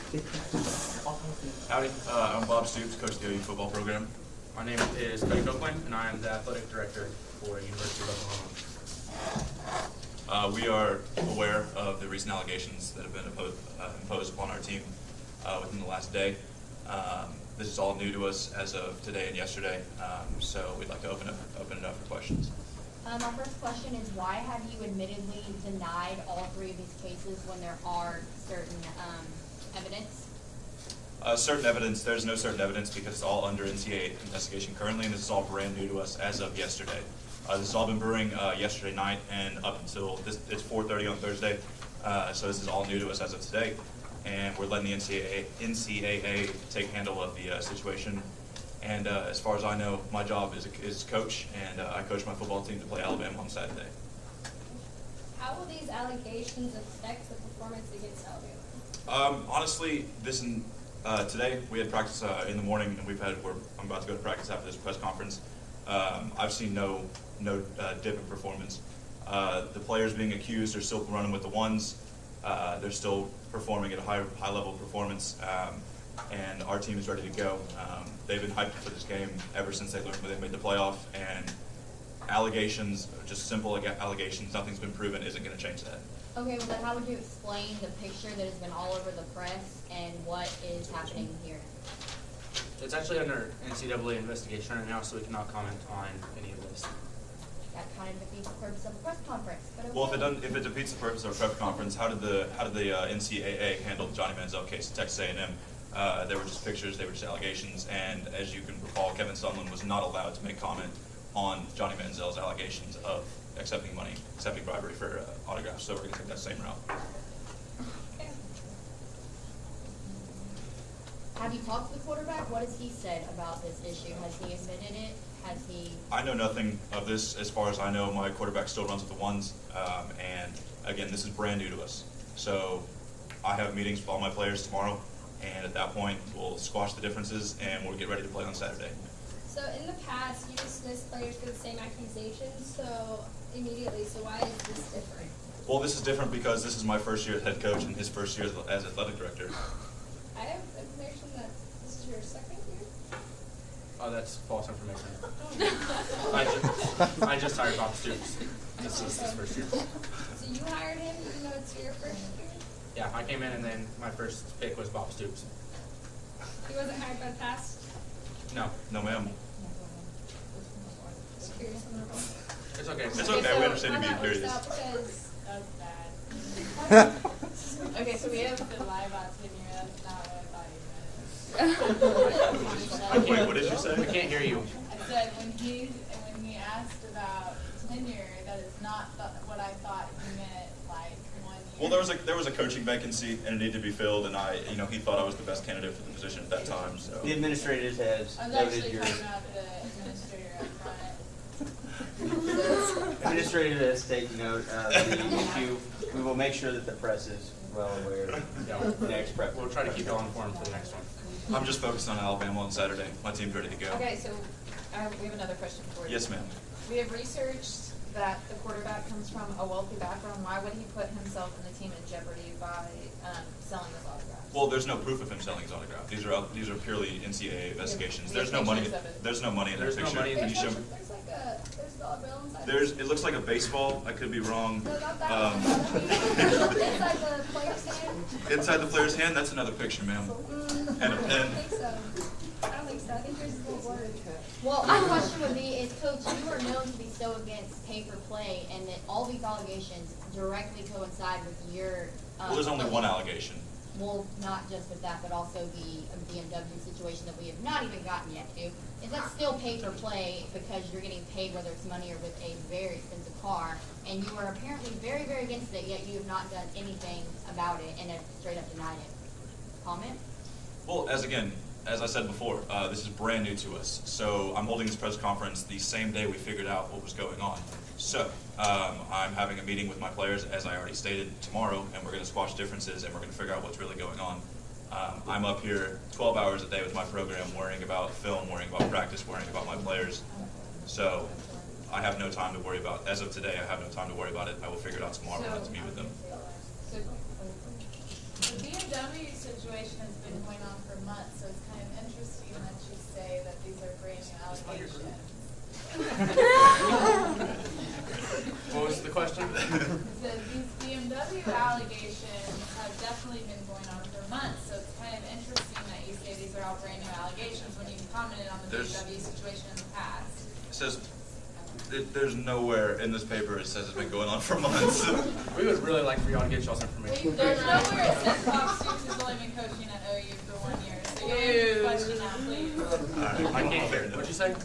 Howdy, I'm Bob Stoops, coach of the OU football program. My name is Cody Copeland, and I am the athletic director for University of Oklahoma. We are aware of the recent allegations that have been imposed upon our team within the last day. This is all new to us as of today and yesterday, so we'd like to open it up for questions. Our first question is, why have you admittedly denied all three of these cases when there are certain evidence? Certain evidence, there's no certain evidence because it's all under NCAA investigation currently, and this is all brand new to us as of yesterday. This has all been brewing yesterday night and up until it's 4:30 on Thursday, so this is all new to us as of today, and we're letting the NCAA take handle of the situation. And as far as I know, my job is coach, and I coach my football team to play Alabama on Saturday. How will these allegations affect the performance against Alabama? Honestly, today we had practice in the morning, and I'm about to go to practice after this press conference. I've seen no dip in performance. The players being accused are still running with the ones. They're still performing at a high level of performance, and our team is ready to go. They've been hyped for this game ever since they learned when they made the playoff, and allegations, just simple allegations, nothing's been proven, isn't going to change that. Okay, well then how would you explain the picture that has been all over the press and what is happening here? It's actually under NCAA investigation right now, so we cannot comment on any of this. That kind of defeats the purpose of a press conference. But okay. Well, if it defeats the purpose of a press conference, how did the NCAA handle the Johnny Manziel case at Texas A&M? They were just pictures, they were just allegations, and as you can recall, Kevin Sumlin was not allowed to make comment on Johnny Manziel's allegations of accepting bribery for autographs. So we're going to take that same route. Okay. Have you talked to the quarterback? What has he said about this issue? Has he admitted it? Has he? I know nothing of this. As far as I know, my quarterback still runs with the ones, and again, this is brand new to us. So I have meetings with all my players tomorrow, and at that point, we'll squash the differences and we'll get ready to play on Saturday. So in the past, you dismissed players for the same accusations, so immediately. So why is this different? Well, this is different because this is my first year as head coach and his first year as athletic director. I have information that this is your second year. Oh, that's false information. I just hired Bob Stoops. This is his first year. So you hired him even though it's your first year? Yeah, I came in and then my first pick was Bob Stoops. He wasn't hired by the past? No, No, ma'am. Just curious on the phone. it's okay. It's okay. We understand you being How that curious. works out because that's bad. Okay, so we have to lie about tenure. That's not what I thought you meant. Wait, what did you say? We can't hear you. I said when he asked about tenure, that is not what I thought he meant. Like 1 year. Well, there was a coaching vacancy and it needed to be filled, and he thought I was the best candidate for the position at that time. So The administrators has I was noted actually your talking about the administrator up front. administrator has taken note of the issue. We will make sure that the press is well aware of the next prep. We'll try to keep y'all informed for the next one. I'm just focused on Alabama on Saturday. My team's ready to go. Okay, so we have another question for you. Yes, ma'am. We have researched that the quarterback comes from a wealthy background. Why would he put himself and the team in jeopardy by selling his autographs? Well, there's no proof of him selling his autograph. These are purely NCAA investigations. We have There's no money. pictures of it. There's no money in that There's no picture. money in Can you show me? There's a dollar bill inside. It looks like a baseball. I could be wrong. No, not that one. Inside the player's hand. Inside the player's hand, that's another picture, ma'am. And a I pen. don't think so. I don't think so. I think yours is a little blurry. Well, my question would be, is Coach, you are known to be so against pay for play, and that all these allegations directly coincide with your. Well, there's only one allegation. Well, not just with that, but also the BMW situation that we have not even gotten yet to. Is that still pay for play because you're getting paid, whether it's money or with a very expensive car, and you are apparently very, very against it, yet you have not done anything about it and have straight up denied it? Comment? Well, as I said before, this is brand new to us. So I'm holding this press conference the same day we figured out what was going on. So I'm having a meeting with my players, as I already stated, tomorrow, and we're going to squash differences and we're going to figure out what's really going on. I'm up here 12 hours a day with my program, worrying about film, worrying about practice, worrying about my players. So I have no time to worry about. As of today, I have no time to worry about it. I will figure it out tomorrow when I have to meet with them. So, the BMW situation has been going on for months, so it's kind of interesting that you say that these are brand new allegations. What was the question? So these BMW allegations have definitely been going on for months, so it's kind of interesting that you say these are all brand new allegations when you commented on the BMW situation in the past. It says, there's nowhere in this paper it says it's been going on for months. We would really like for y'all to get y'all's information. There's nowhere it says Bob Stoops has only been coaching at OU for 1 year, so you answer the question now, please. I can't hear. What'd you say?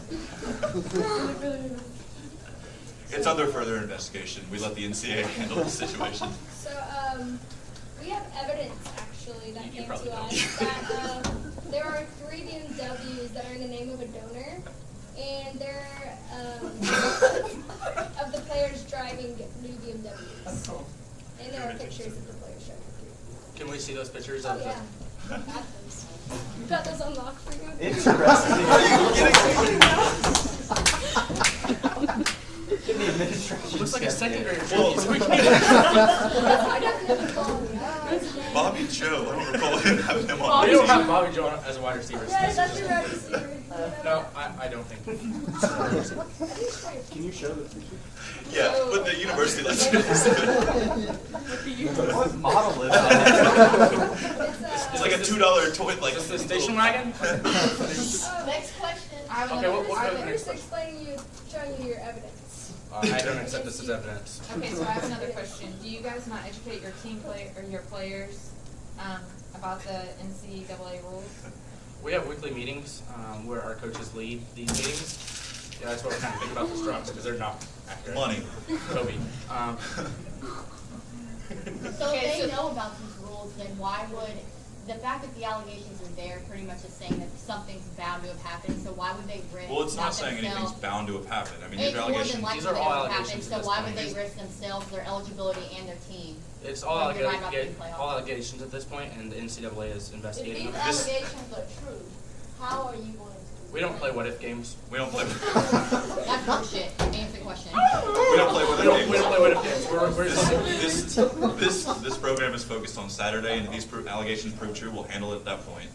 It's under further investigation. We let the NCAA handle the situation. So, we have evidence actually that You came probably to don't. us that there are 3 BMWs that are in the name of a donor, and they're of the players driving new BMWs. And there are pictures of the players driving. Can we see those pictures Oh of the? yeah, got those. You got those unlocked for you? Interesting. Give the administration. Looks like a step in. secondary Well- tribute, so we can't. I definitely call them. Bobby Joe, I don't recall him having him on. We don't have Bobby Joe as a wide receiver. Yeah, that's your right receiver. No, I don't think. Can you show the picture? Yeah, but the university lets What model is that? It's like a $2 toy, like. Is this the station wagon? Next question. I have Okay, another we'll go to the I'm next just explaining you, showing you your evidence. I don't accept this as evidence. Okay, so I have another question. Do you guys not educate your team play or your players about the NCAA rules? We have weekly meetings where our coaches lead these meetings. Yeah, that's what we're kind of thinking about the strums because they're not accurate. Money. Kobe. So Okay, if they so- know about these rules, then why would, the fact that the allegations are there pretty much is saying that something's bound to have happened, so why would they risk Well, it's not saying anything's themselves? bound to have happened. I mean, these It's are more than allegations. likely These are that all it would happen, allegations so at this why point. would they risk themselves, their eligibility, and their team? It's all When you're not about to play all off. allegations at this point, and the NCAA is If investigating these them. allegations are true, how are you going to? We don't play what if games. We don't play. That's bullshit. Answer the question. We don't play with We don't play what if games. We're just, This program is focused on Saturday, and if these allegations prove true, we'll handle it at that point.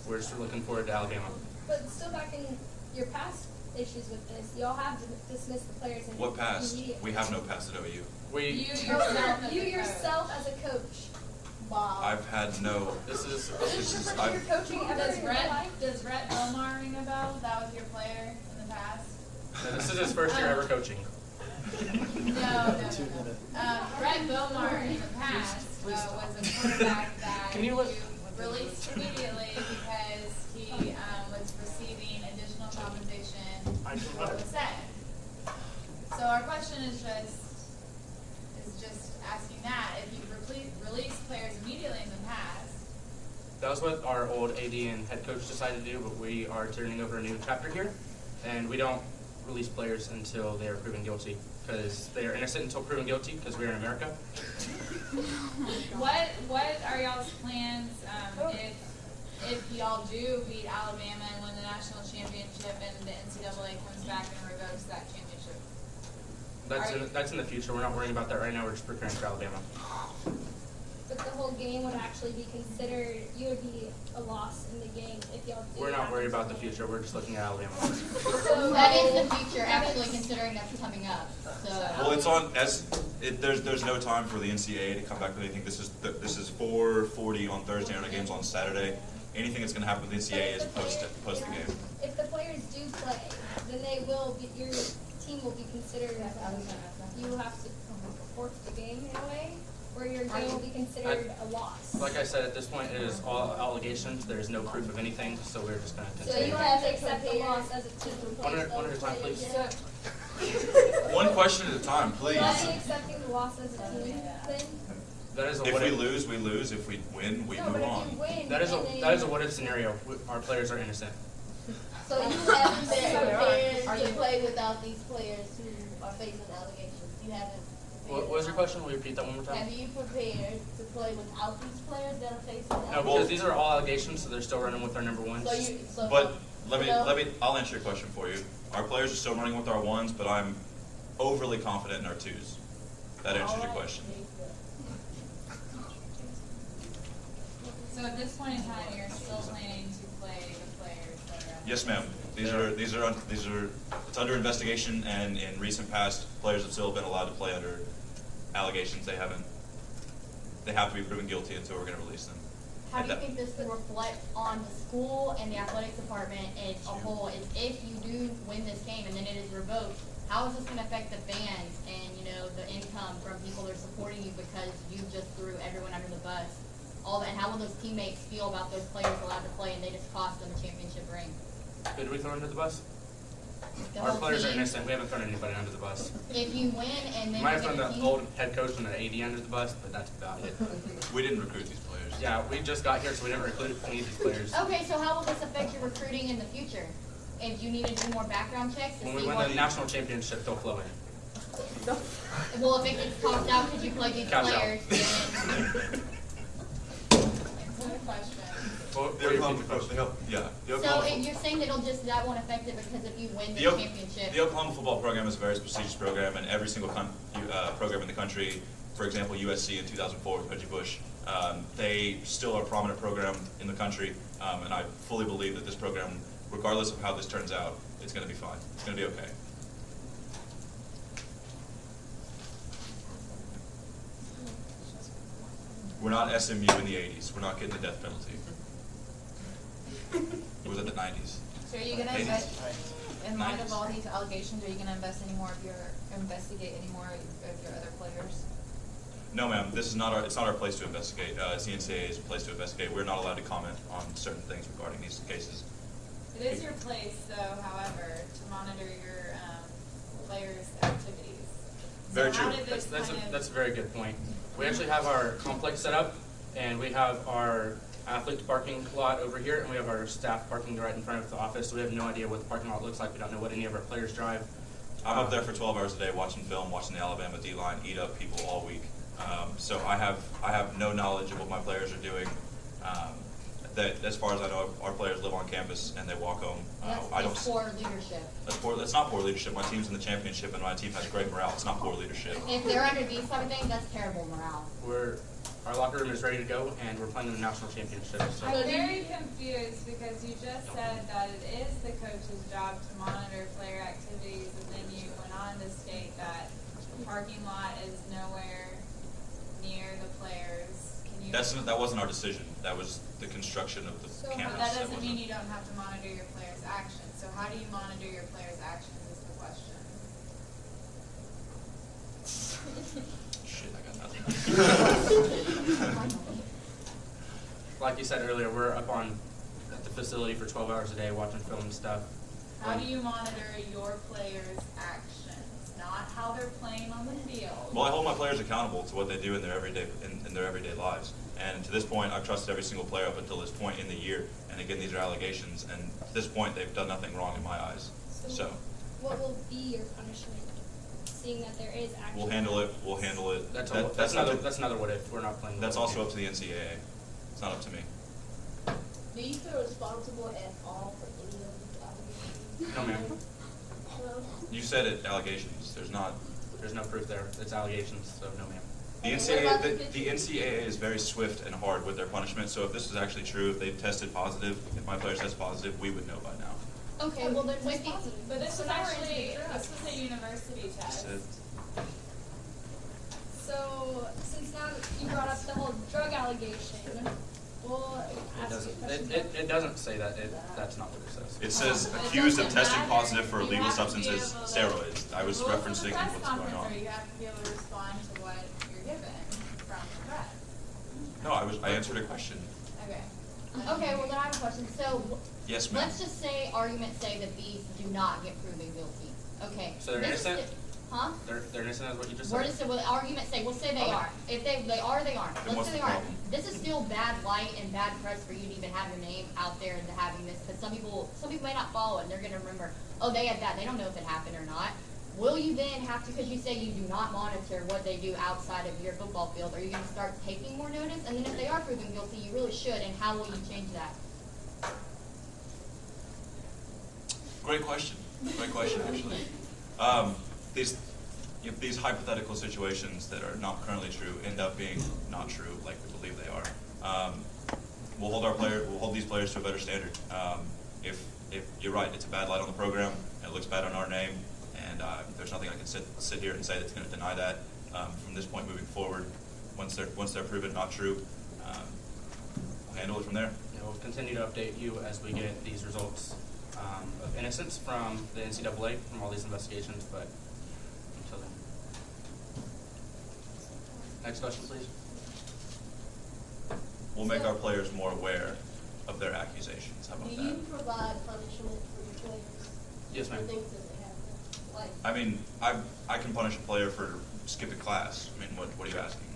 we're just looking forward to Alabama. But still back in your past issues with this, y'all have dismissed the players in What past? immediately. We have no past at OU. We. You yourself as You a coach. yourself as a coach. Bob? I've had no. This is. This is. You're coaching ever Does in your life? Rhett Omar ring a bell? That was your player in the past? This is his first year ever coaching. No. Brett Bomar in the past was a quarterback that Can you look- released immediately because he was receiving additional compensation for what was said. So our question is just asking that, if you release players immediately in the past, That was what our old AD and head coach decided to do, but we are turning over a new chapter here, and we don't release players until they are proven guilty, because they are innocent until proven guilty, because we're in America. what are y'all's plans if y'all do beat Alabama and win the national championship and the NCAA comes back and revokes that championship? That's in the future. We're not worrying about that right now. We're just preparing for Alabama. But the whole game would actually be considered, you would be a loss in the game if y'all did. We're not worried happen about the to win. future. We're just looking at Alabama. So, That is the future, actually, considering that's coming up, so. Well, it's on as there's no time for the NCAA to come back with anything. This is 4:40 on Thursday, and our game's on Saturday. Anything that's going to happen with the NCAA is post the game. If the players do play, then they will be, your team will be considered, you will have to forfeit the game in a way, or your game will be considered a loss. Like I said, at this point, it is all allegations. There is no proof of anything, so we're just going to So continue. you have to accept the loss as a team. One at a time, please. One question at a time, please. Why are you accepting the loss as a team then? That is a If what we if. lose, we lose. If we win, we No, move but if on. you win, That is then a what if scenario. Our players are innocent. So you haven't been prepared Are to you- play without these players who are facing allegations? You haven't. What was your question? Will you repeat that one more time? Have you prepared to play without these players that are facing No, allegations? because these are all allegations, so they're still running with our number ones. But let No. me. I'll answer your question for you. Our players are still running with our ones, but I'm overly confident in our twos. That answers your question. at this point in time, you're still planning to play the players that are on the Yes, ma'am. These are it's under investigation, and in recent past, players have still been allowed to play under allegations. They have to be proven guilty until we're going to release them. How do you think this will reflect on the school and the athletics department as a whole? Is if you do win this game and then it is revoked, how is this going to affect the fans and, you know, the income from people that are supporting you because you just threw everyone under the bus? All that, and how will those teammates feel about those players allowed to play and they just cost them a championship ring? Did we throw under the bus? The Our whole players are team? innocent. We haven't thrown anybody under the bus. If you win and We then might you have thrown get a the team, old head coach and the AD under the bus, but that's about it. We didn't recruit these players. Yeah, we just got here, so we didn't recruit any of these players. okay, so how will this affect your recruiting in the future? If you need to do more background checks to When see we win what, the national championship, they'll flow in. well, if it gets tossed out because you play these Cash out. players, then Another question. Well, The Oklahoma, yeah. The so Oklahoma, if you're saying that won't affect it because if you win the the O- championship, the Oklahoma football program is a very prestigious program, and every single program in the country, for example, USC in 2004 with Reggie Bush, they still are a prominent program in the country, and I fully believe that this program, regardless of how this turns out, it's going to be fine. It's going to be okay. We're not SMU in the 80s. We're not getting the death penalty. It was at the 90s. So are you gonna invest, in light of all these allegations, are you gonna investigate any more of your other players? No, ma'am. This is not it's not our place to investigate. It's the NCAA's place to investigate. We're not allowed to comment on certain things regarding these cases. It is your place, though, however, to monitor your players' activities. Very So how true. did this That's kind of- a very good point. We actually have our complex set up, and we have our athletes parking lot over here, and we have our staff parking right in front of the office. So we have no idea what the parking lot looks like. We don't know what any of our players drive. I'm up there for 12 hours a day watching film, watching the Alabama D-line eat up people all week. So I have no knowledge of what my players are doing. That, as far as I know, our players live on campus and they walk home. I don't. that's poor leadership. That's not poor leadership. My team's in the championship and my team has great morale. It's not poor leadership. If they're under these type of things, that's terrible morale. Our locker room is ready to go, and we're playing in the national championship. So I'm very confused because you just said that it is the coach's job to monitor player activities, and then you went on to state that the parking lot is nowhere near the players. Can you? That wasn't our decision. That was the construction of the So campus. that doesn't mean wasn't- you don't have to monitor your players' actions. So how do you monitor your players' actions is the question. Shit, I got nothing. like you said earlier, we're up at the facility for 12 hours a day watching film and stuff. How do you monitor your players' actions, not how they're playing on the field? Well, I hold my players accountable to what they do in their everyday lives. And to this point, I've trusted every single player up until this point in the year. And again, these are allegations. And at this point, they've done nothing wrong in my eyes. So What will be your punishment, seeing that there is action? we'll handle it. We'll handle it. That's That's another what if we're not playing. That's also up to the NCAA. It's not up to me. Do you feel responsible at all for any of these allegations? No, ma'am. No? You said it, allegations. There's There's no proof there. It's allegations, so no, ma'am. the What NCAA. about The NCAA is very swift and hard with their punishment. So if this is actually true, if they've tested positive, if my players test positive, we would know by now. Okay, well then with the, But this So was now we're actually, into the this was a university test. Said- So, since now you brought up the whole drug allegation, we'll It ask you doesn't. a question. It doesn't say that. That's not what it says. It says But it accused of doesn't testing matter. positive for You illegal have to be substances, able to- steroids. I was The rules of referencing the press what's going conference on. are you have to be able to respond to what you're given from the press. No, I answered a question. Okay. okay, well then I have a question. So Yes, ma'am. let's just say, argument say that these do not get proven guilty. Okay. So they're This is innocent? the- Huh? They're innocent, is what you just We're said. just, well, argument say, we'll say they Okay. are. If they are, they aren't. Then Let's what's say they the aren't. problem? This is still bad light and bad press for you to even have your name out there and to having this, because some people may not follow it and they're gonna remember, oh, they had that, they don't know if it happened or not. Will you then have to, because you say you do not monitor what they do outside of your football field, are you gonna start taking more notice? And then if they are proven guilty, you really should, and how will you change that? Great question, actually. These hypothetical situations that are not currently true end up being not true, like we believe they are. we'll hold these players to a better standard. If you're right, it's a bad light on the program, and it looks bad on our name, and there's nothing I can sit here and say that's going to deny that. From this point moving forward, once they're proven not true, we'll handle it from there. You know, we'll continue to update you as we get these results of innocence from the NCAA from all these investigations. But until then, next question, please. We'll make our players more aware of their accusations. How about Do that? you provide punishment for your players? Yes, ma'am. For things that they have, like, I mean, I can punish a player for skipping class. I mean, what are you asking?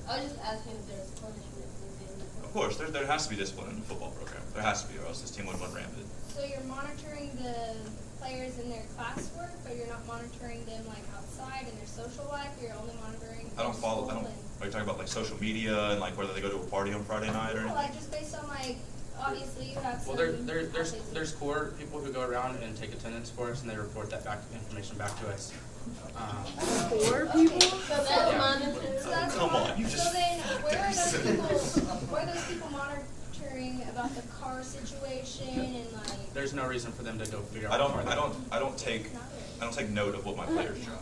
I was just asking if there's punishment within the. Of course, there has to be discipline in the football program. There has to be, or else this team would have went rampant. So you're monitoring the players in their classwork, but you're not monitoring them like outside in their social life. You're only monitoring. I don't follow. school I don't. and- Are you talking about like social media and like whether they go to a party on Friday night or No, anything? like just based on like obviously you have some. Well, there's athletes- core people who go around and take attendance for us, and they report that information back to us. Four Okay, people? so that's Yeah. monitored. So that's Come on, you So just- then, where are those people monitoring about the car situation and like? There's no reason for them to go figure out. I don't. where I they're don't. I don't take. Not really. I don't take note of what my players drive.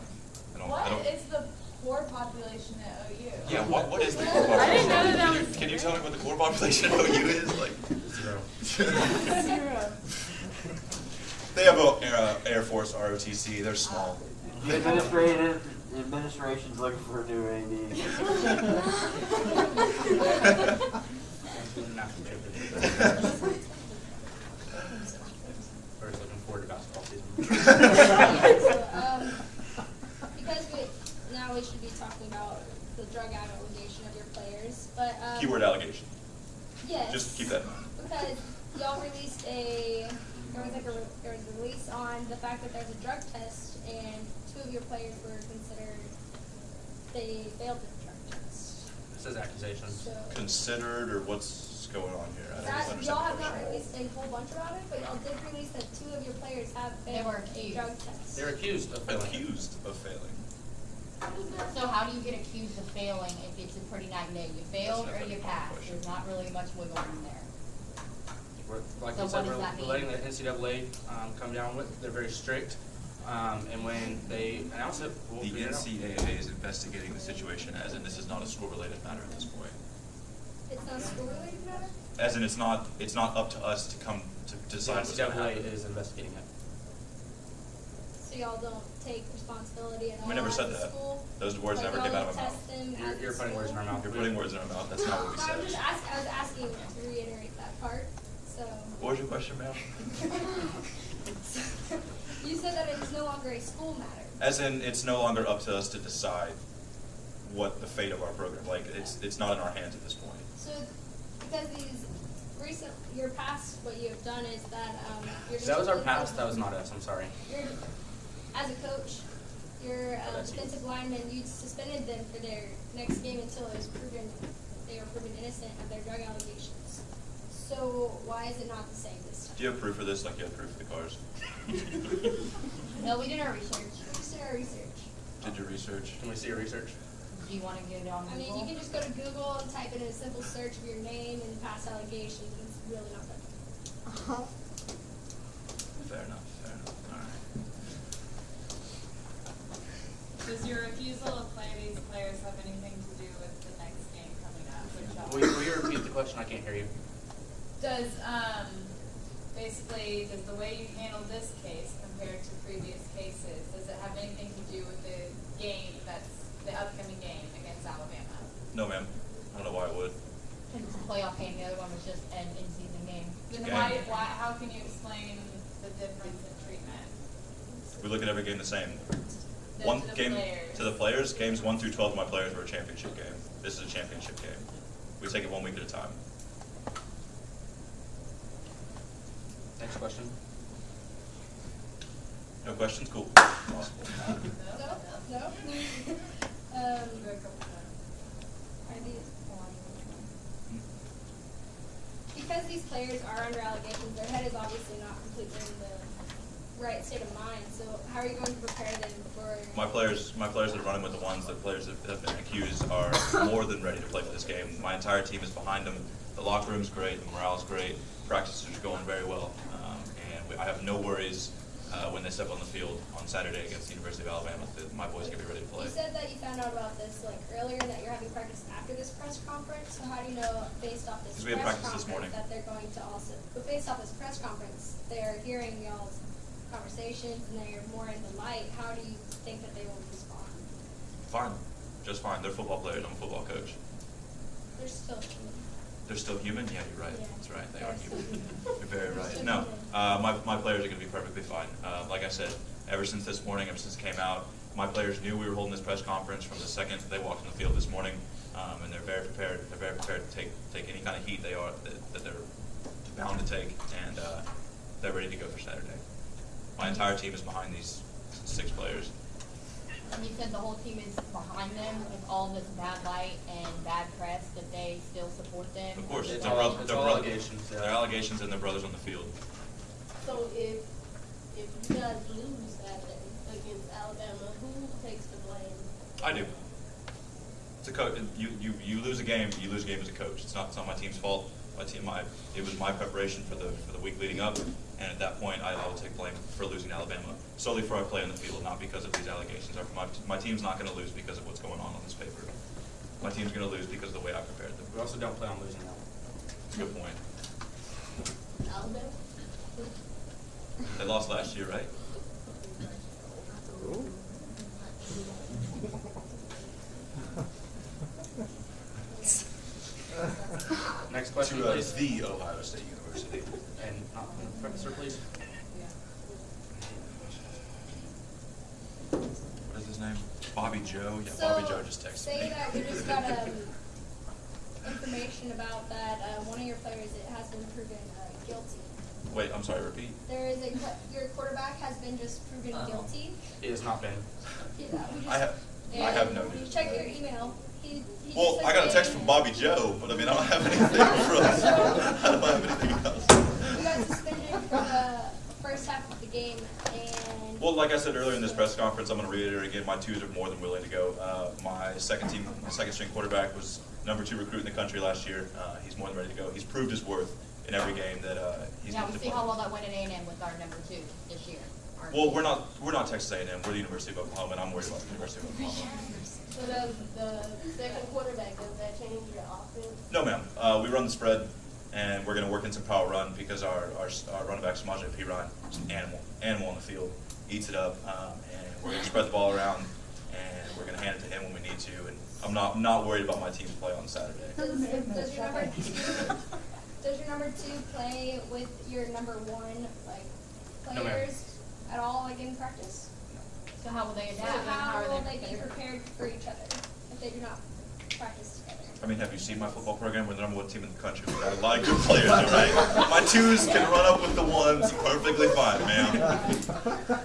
I don't. I don't. What is the poor population at OU? Yeah. What is the core population? I didn't know that Can you- was- Can you tell me what the core population of OU is? Like. Zero. Zero. They have a Air Force ROTC. They're small. The administration's looking for a new AD. First, looking forward to basketball season. Because we should be talking about the drug allegation of your players, but Keyword allegation. Yes. Just keep that in mind. Because y'all released there was a release on the fact that there's a drug test and 2 of your players were considered, they failed the drug test. This is accusations. So Considered or what's going on here? I don't that, understand y'all the have not question. released a whole bunch about it, but y'all did release that 2 of your players have They failed were a accused. drug test. They're accused of failing. Accused of failing. So how do you get accused of failing if it's a pretty night and day? You failed That's or not you a passed? question. There's not really much wiggle room there. Like So we said, what does we're that mean? letting the NCAA come down with. They're very strict, and when they announce it, we'll The figure it out. NCAA is investigating the situation, as in this is not a school-related matter at this point. It's not a school-related matter? As in, it's not up to us to come to The decide what's going to NCAA happen. is investigating it. So y'all don't take responsibility at all We never said as a that. school? Those words Like, never came y'all out of my don't mouth. test them as You're a putting words in our school? mouth. You're putting words in our mouth. That's not what we No, I'm said. just I was asking to reiterate that part, so. What was your question, ma'am? You said that it's no longer a school matter. As in, it's no longer up to us to decide what the fate of our program. Like, it's not in our hands at this point. So, because your past, what you have done is that, you're That was our disciplined- past. That was not us. I'm sorry. As a coach, your Oh, that's you. defensive linemen, you suspended them for their next game until it was proven, they were proven innocent of their drug allegations. So why is it not the same this time? Do you have proof of this, like you have proof of the cars? No, we did our research. Just do our research. Did your research? Can we see your research? Do you wanna get it on I mean, Google? you can just go to Google and type in a simple search of your name and past allegations, and it's really not that. Fair enough, fair enough. All right. Does your refusal to play these players have anything to do with the next game coming up? Will you repeat the question? I can't hear you. Does, basically, does the way you handle this case compared to previous cases, does it have anything to do with the game that's the upcoming game against Alabama? No, ma'am. I don't know why I would. Because it's a playoff game, the other one was just an in-season game. Then Okay. how can you explain the difference in treatment? We look at every game the same. Then One to the game players. to the players, games 1 through 12 of my players were a championship game. This is a championship game. We take it 1 week at a time. Next question. No questions? Cool. No? No? Are these, because these players are under allegations, their head is obviously not completely in the right state of mind, so how are you going to prepare them for? My players that are running with the ones, the players that have been accused are more than ready to play for this game. My entire team is behind them. The locker room's great, the morale's great, practices are going very well, and I have no worries when they step on the field on Saturday against the University of Alabama that my boys can be ready to play. You said that you found out about this like earlier, that you're having practice after this press conference. So how do you know, based off this 'Cause we had press practice this conference, morning. that they're going to also? But based off this press conference, they're hearing y'all's conversations and they're more in the light. How do you think that they will respond? Fine, just fine. They're football players. I'm a football coach. They're still. They're still human? Yeah, you're right. Yeah. That's right. They They're are still human. human. You're very They're right. still No, human. my players are going to be perfectly fine. Like I said, ever since this morning, ever since it came out, my players knew we were holding this press conference from the second they walked on the field this morning, and they're very prepared. They're very prepared to take any kind of heat that they're bound to take, and they're ready to go for Saturday. My entire team is behind these 6 players. And you said the whole team is behind them with all this bad light and bad press, that they still support them? Of course, It's their all- bro- it's their all bro- allegations, yeah. Their allegations and their brothers on the field. So if you guys lose Saturday against Alabama, who takes the blame? I do. It's a coach. You lose a game. You lose a game as a coach. It's not my team's fault. It was my preparation for the week leading up, and at that point, I will take blame for losing to Alabama solely for our play on the field, not because of these allegations. My team's not going to lose because of what's going on this paper. My team's going to lose because of the way I prepared them. We also don't plan on losing now. It's a good point. Alabama? They lost last year, right? Next question, To please. the Ohio State University. And professor, please. What is his name? Bobby Joe. Yeah, So, Bobby Joe just texted say me. that we just got information about that one of your players has been proven guilty. Wait, I'm sorry. Repeat. There is your quarterback has been just proven guilty. It has not been. Yeah, we just, I have no You news. check your email. He Well, just I got a said text they- from Bobby Joe, but I mean, I don't have anything from. I don't have anything else. You got suspended for the first half of the game, and Well, like I said earlier in this press conference, I'm going to reiterate again. My 2s are more than willing to go. My second string quarterback was #2 recruit in the country last year. He's more than ready to go. He's proved his worth in every game that he's Now, been we to see play. how well that went at A&M with our #2 this year. Well, we're not Texas A&M. We're the University of Oklahoma, and I'm worried about the University of Oklahoma. So does the second quarterback, does that change your offense? No, ma'am. We run the spread, and we're going to work in some power run because our running back Samaje Piran is an animal on the field, eats it up, and we're going to spread the ball around, and we're going to hand it to him when we need to. And I'm not worried about my team's play on Saturday. does your number two play with your #1 No, ma'am. players at all in practice? So how will they So adapt? how will they be prepared for each other if they do not practice together? I mean, have you seen my football program? We're the #1 team in the country. We've got a lot of good players, all right? My 2s can run up with the 1s perfectly fine, ma'am.